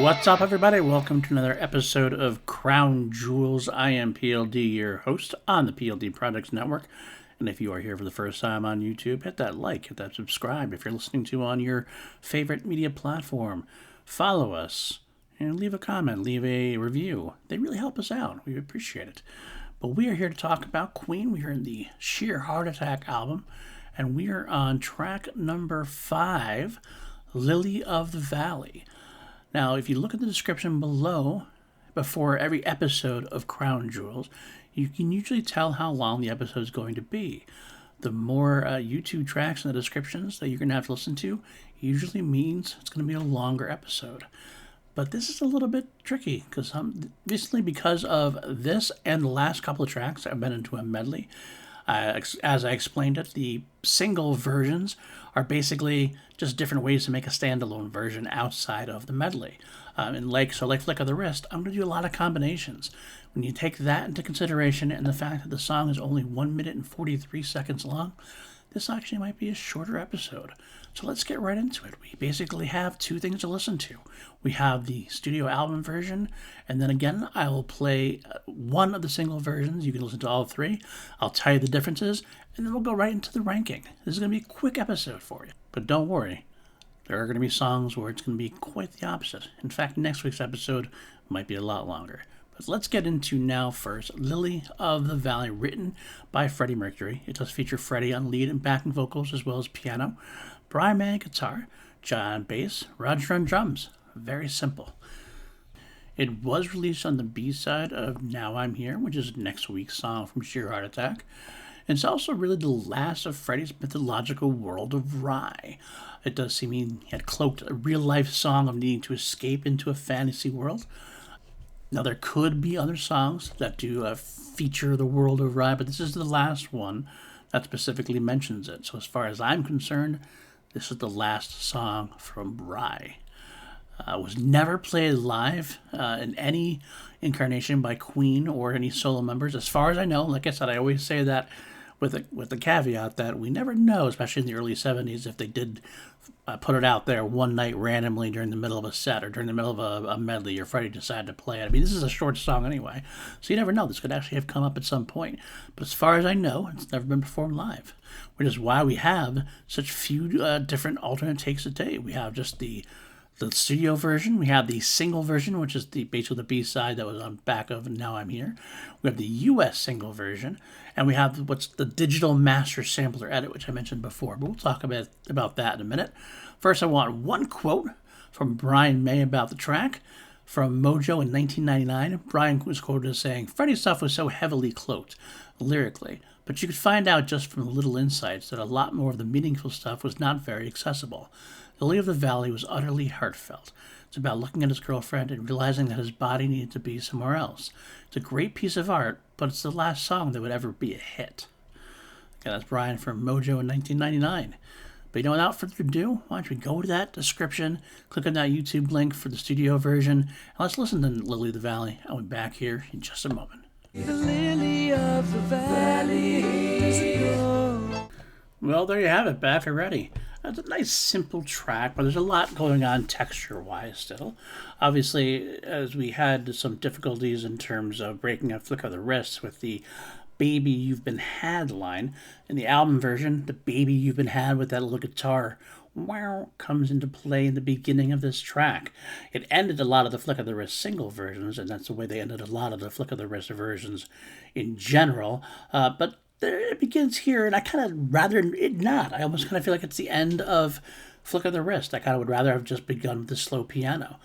What's up, everybody? Welcome to another episode of Crown Jewels. I am PLD, your host on the PLD Projects Network. And if you are here for the first time on YouTube, hit that like, hit that subscribe. If you're listening to on your favorite media platform, follow us and leave a comment, leave a review. They really help us out. We appreciate it. But we are here to talk about Queen. We are in the Sheer Heart Attack album, and we are on track number 5, Lily of the Valley. Now, if you look at the description below, before every episode of Crown Jewels, you can usually tell how long the episode is going to be. The more YouTube tracks in the descriptions that you're going to have to listen to usually means it's going to be a longer episode. But this is a little bit tricky because recently, because of this and the last couple of tracks, I've been into a medley. As I explained it, the single versions are basically just different ways to make a standalone version outside of the medley. Like Flick of the Wrist, I'm going to do a lot of combinations. When you take that into consideration and the fact that the song is only 1 minute and 43 seconds long, this actually might be a shorter episode. So let's get right into it. We basically have two things to listen to. We have the studio album version, and then again, I will play one of the single versions. You can listen to all three. I'll tell you the differences, and then we'll go right into the ranking. This is going to be a quick episode for you. But don't worry, there are going to be songs where it's going to be quite the opposite. In fact, next week's episode might be a lot longer. But let's get into now first, Lily of the Valley, written by Freddie Mercury. It does feature Freddie on lead and backing vocals as well as piano, Brian May on guitar, John on bass, Roger on drums. Very simple. It was released on the B-side of Now I'm Here, which is next week's song from Sheer Heart Attack. And it's also really the last of Freddie's mythological world of Rye. It does seem he had cloaked a real-life song of needing to escape into a fantasy world. Now, there could be other songs that do feature the world of Rye, but this is the last one that specifically mentions it. So as far as I'm concerned, this is the last song from Rye. Was never played live in any incarnation by Queen or any solo members. As far as I know, like I said, I always say that with the caveat that we never know, especially in the early 70s, if they did put it out there one night randomly during the middle of a set or during the middle of a medley, or Freddie decided to play it. I mean, this is a short song anyway, so you never know. This could actually have come up at some point. But as far as I know, it's never been performed live, which is why we have such few different alternate takes today. We have just the studio version, we have the single version, which is basically the B-side that was on back of Now I'm Here. We have the US single version, and we have what's the digital master sampler edit, which I mentioned before, but we'll talk about that in a minute. First, I want one quote from Brian May about the track. From Mojo in 1999, Brian was quoted as saying, "Freddie's stuff was so heavily cloaked, lyrically, but you could find out just from the little insights that a lot more of the meaningful stuff was not very accessible. Lily of the Valley was utterly heartfelt. It's about looking at his girlfriend and realizing that his body needed to be somewhere else. It's a great piece of art, but it's the last song that would ever be a hit." Okay, that's Brian from Mojo in 1999. But without further ado, why don't we go to that description, click on that YouTube link for the studio version, and let's listen to Lily of the Valley. I'll be back here in just a moment. The Lily of the Valley. Well, there you have it, back already. It's a nice, simple track, but there's a lot going on texture-wise still. Obviously, as we had some difficulties in terms of breaking a Flick of the Wrist with the "Baby You've Been Had" line. In the album version, the "Baby You've Been Had" with that little guitar wow comes into play in the beginning of this track. It ended a lot of the Flick of the Wrist single versions, and that's the way they ended a lot of the Flick of the Wrist versions in general. But it begins here, and I kind of rather it not. I almost kind of feel like it's the end of Flick of the Wrist. I kind of would rather have just begun with the slow piano.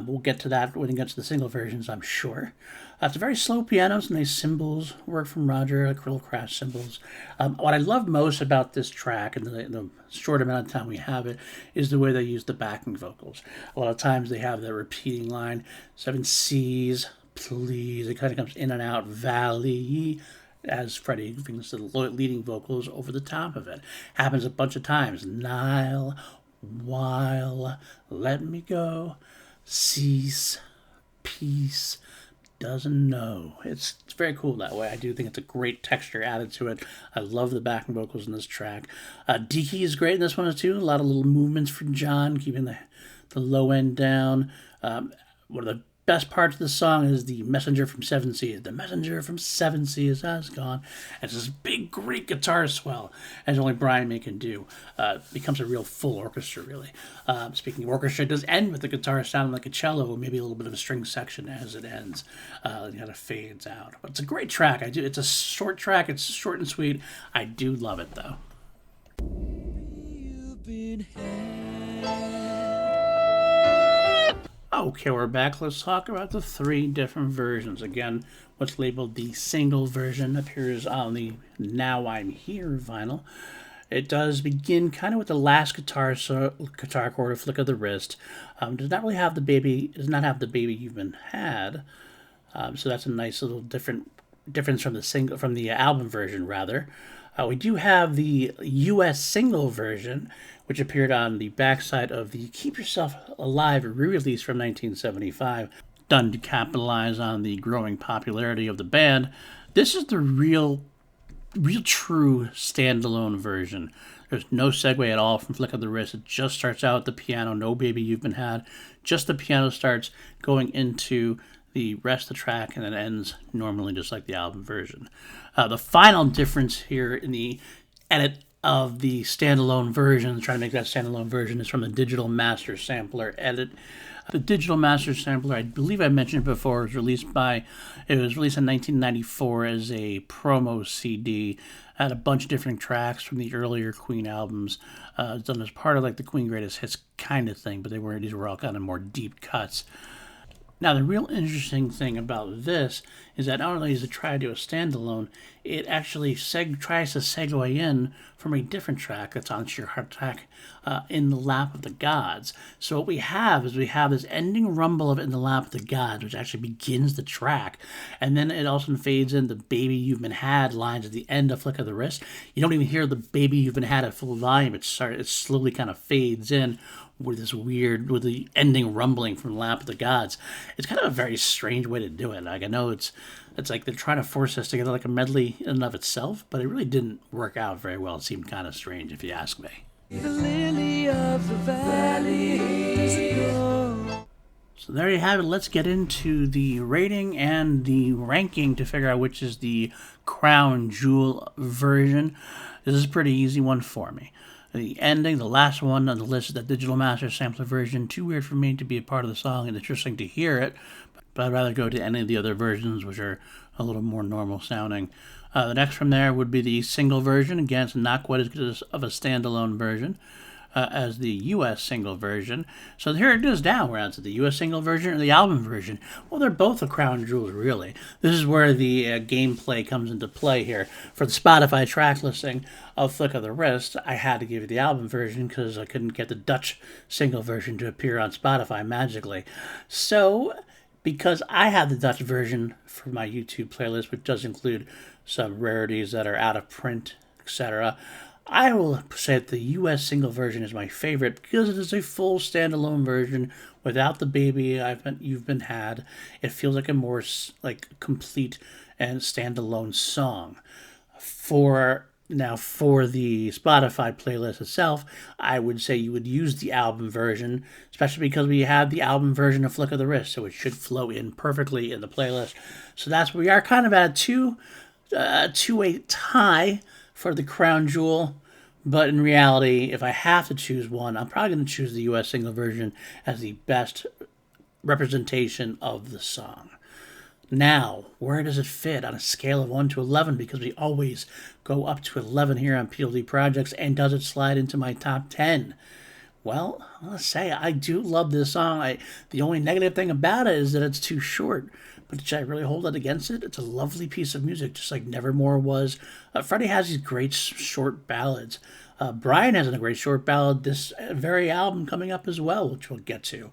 We'll get to that when it gets to the single versions, I'm sure. It's a very slow piano, some nice cymbals, work from Roger, acrylic crash cymbals. What I love most about this track, and the short amount of time we have it, is the way they use the backing vocals. A lot of times they have the repeating line, 7 C's, please. It kind of comes in and out, valley, as Freddie brings the leading vocals over the top of it. Happens a bunch of times. Nile, while, let me go, cease, peace, doesn't know. It's very cool that way. I do think it's a great texture added to it. I love the backing vocals in this track. D-Key is great in this one too. A lot of little movements from John, keeping the the low end down. One of the best parts of the song is the messenger from Seven Seas. The messenger from Seven Seas has gone. And it's this big, great guitar swell, as only Brian May can do. Becomes a real full orchestra, really. Speaking of orchestra, it does end with the guitar sounding like a cello, maybe a little bit of a string section as it ends. It kind of fades out. But it's a great track. It's a short track. It's short and sweet. I do love it, though. Okay, we're back. Let's talk about the 3 different versions. Again, what's labeled the single version appears on the Now I'm Here vinyl. It does begin kind of with the last guitar chord, a flick of the wrist. Does not really have the baby. Does not have the baby you've been had. So that's a nice little difference from the album version rather. We do have the U.S. single version, which appeared on the backside of the Keep Yourself Alive re-release from 1975, done to capitalize on the growing popularity of the band. This is the real true standalone version. There's no segue at all from Flick of the Wrist. It just starts out with the piano, no baby you've been had. Just the piano starts going into the rest of the track and then ends normally just like the album version. The final difference here in the edit of the standalone version, trying to make that standalone version, is from the Digital Master Sampler edit. The Digital Master Sampler, I believe I mentioned it before, was released in 1994 as a promo CD. Had a bunch of different tracks from the earlier Queen albums, done as part of like the Queen Greatest Hits kind of thing, but these were all kind of more deep cuts. Now, the real interesting thing about this is that not only does it try to do a standalone, it actually tries to segue in from a different track that's on Sheer Heart Attack, In the Lap of the Gods. So what we have is this ending rumble of In the Lap of the Gods, which actually begins the track, and then it also fades in the Baby You've Been Had lines at the end of Flick of the Wrist. You don't even hear the Baby You've Been Had at full volume. It slowly kind of fades in with the ending rumbling from Lap of the Gods. It's kind of a very strange way to do it. Like, I know it's like they're trying to force us together like a medley in and of itself, but it really didn't work out very well. It seemed kind of strange, if you ask me. The lily of the valley. So there you have it. Let's get into the rating and the ranking to figure out which is the crown jewel version. This is a pretty easy one for me. The ending, the last one on the list, is that Digital Master Sampler version. Too weird for me to be a part of the song and interesting to hear it, but I'd rather go to any of the other versions, which are a little more normal sounding. The next from there would be the single version. Again, it's not quite as good of a standalone version as the U.S. single version. So here it is now. We're on to the U.S. single version or the album version. Well, they're both a crown jewels, really. This is where the gameplay comes into play here. For the Spotify track listing of Flick of the Wrist, I had to give you the album version because I couldn't get the Dutch single version to appear on Spotify magically. So, because I have the Dutch version for my YouTube playlist, which does include some rarities that are out of print, etc., I will say that the U.S. single version is my favorite because it is a full standalone version without the baby you've been had. It feels like a more complete and standalone song. For the Spotify playlist itself, I would say you would use the album version, especially because we have the album version of Flick of the Wrist, so it should flow in perfectly in the playlist. So that's where we are, kind of at a two-way tie for the crown jewel. But in reality, if I have to choose one, I'm probably going to choose the U.S. single version as the best representation of the song. Now, where does it fit on a scale of 1 to 11? Because we always go up to 11 here on PLD Projects. And does it slide into my top 10? Well, I'll say I do love this song. The only negative thing about it is that it's too short. But should I really hold it against it? It's a lovely piece of music, just like Nevermore was. Freddie has these great short ballads. Brian has a great short ballad this very album coming up as well, which we'll get to.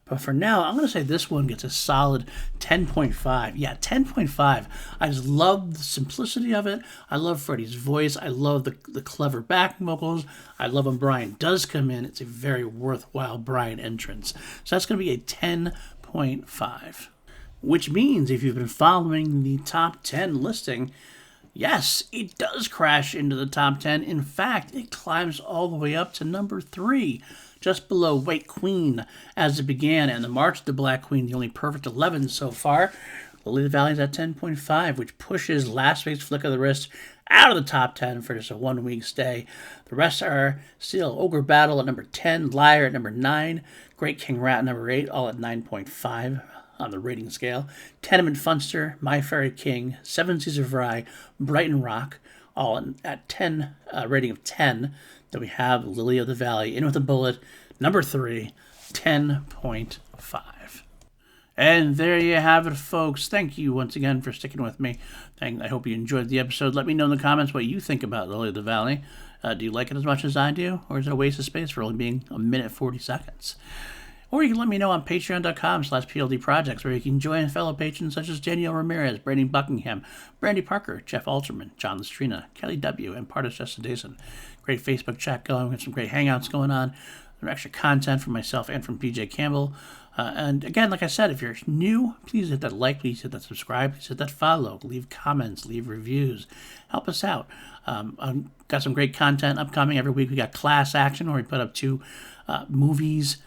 But for now, I'm going to say this one gets a solid 10.5. Yeah, 10.5. I just love the simplicity of it. I love Freddie's voice. I love the clever backing vocals. I love when Brian does come in. It's a very worthwhile Brian entrance. So that's going to be a 10.5. Which means if you've been following the top 10 listing, yes, it does crash into the top 10. In fact, it climbs all the way up to number 3. just below White Queen as it began, and the March of the Black Queen, the only perfect 11 so far. Lily of the Valley is at 10.5, which pushes Last Week's Flick of the Wrist out of the top 10 for just a 1 week stay. The rest are still Ogre Battle at number 10, Liar at number 9, Great King Rat at number 8, all at 9.5 on the rating scale. Tenement Funster, My Fairy King, Seven Seas of Rye, Brighton Rock, all at 10, rating of 10. Then we have Lily of the Valley, In with a Bullet, number 3, 10.5. And there you have it, folks. Thank you once again for sticking with me. I hope you enjoyed the episode. Let me know in the comments what you think about Lily of the Valley. Do you like it as much as I do? Or is it a waste of space for only being a minute 40 seconds? Or you can let me know on patreon.com/PLDprojects, where you can join fellow patrons such as Danielle Ramirez, Brandon Buckingham, Brandy Parker, Jeff Alterman, John Lestrina, Kelly W., and Partis Justin Dason. Great Facebook chat going. We have some great hangouts going on. There's extra content from myself and from PJ Campbell. And again, like I said, if you're new, please hit that like, please hit that subscribe, please hit that follow, leave comments, leave reviews. Help us out. I've got some great content upcoming every week. We got Class Action, where we put up 2 movies,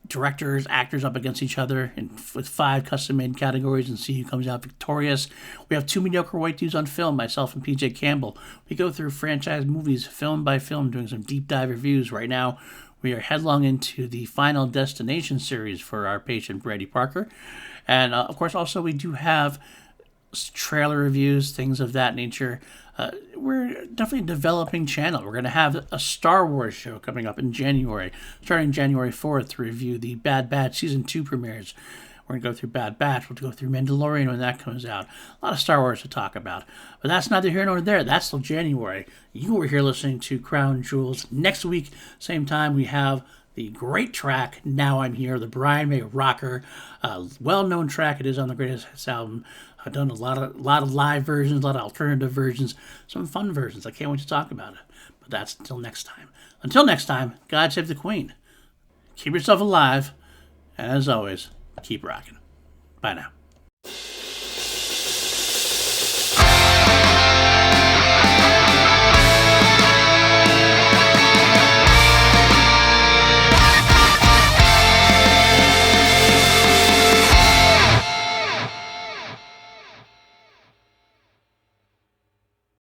directors, actors up against each other with 5 custom-made categories and see who comes out victorious. We have 2 mediocre white dudes on film, myself and PJ Campbell. We go through franchise movies film by film, doing some deep dive reviews. Right now, we are headlong into the Final Destination series for our patient, Brandy Parker. And, of course, also we do have trailer reviews, things of that nature. We're definitely a developing channel. We're going to have a Star Wars show coming up in January, starting January 4th, to review the Bad Batch Season 2 premieres. We're going to go through Bad Batch. We'll go through Mandalorian when that comes out. A lot of Star Wars to talk about. But that's neither here nor there. That's till January. You were here listening to Crown Jewels. Next week, same time, we have the great track, Now I'm Here, the Brian May rocker. Well-known track. It is on the Greatest Hits album. I've done a lot of live versions, a lot of alternative versions, some fun versions. I can't wait to talk about it. But that's until next time. Until next time, God save the Queen. Keep yourself alive. And as always, keep rocking. Bye now.